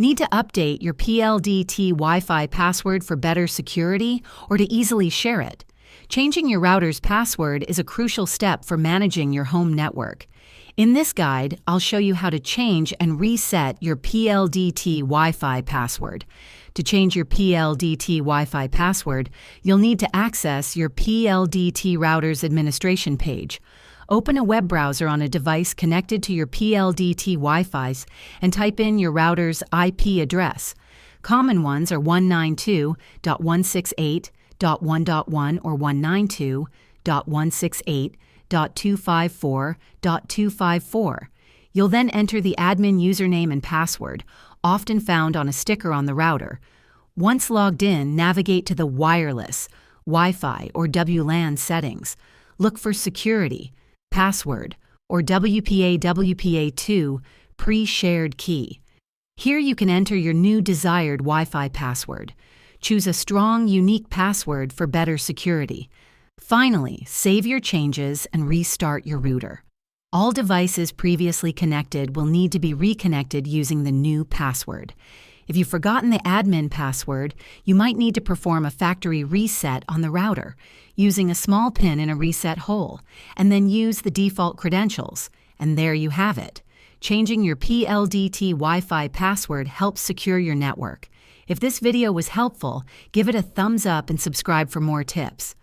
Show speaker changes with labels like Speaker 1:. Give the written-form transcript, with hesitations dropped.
Speaker 1: Need to update your PLDT Wi-Fi password for better security or to easily share it? Changing your router's password is a crucial step for managing your home network. In this guide, I'll show you how to change and reset your PLDT Wi-Fi password. To change your PLDT Wi-Fi password, you'll need to access your PLDT router's administration page. Open a web browser on a device connected to your PLDT Wi-Fi's and type in your router's IP address. Common ones are 192.168.1.1 or 192.168.254.254. You'll then enter the admin username and password, often found on a sticker on the router. Once logged in, navigate to the wireless, Wi-Fi, or WLAN settings. Look for security, password, or WPA2 pre-shared key. Here you can enter your new desired Wi-Fi password. Choose a strong, unique password for better security. Finally, save your changes and restart your router. All devices previously connected will need to be reconnected using the new password. If you've forgotten the admin password, you might need to perform a factory reset on the router, using a small pin in a reset hole, and then use the default credentials. And there you have it. Changing your PLDT Wi-Fi password helps secure your network. If this video was helpful, give it a thumbs up and subscribe for more tips.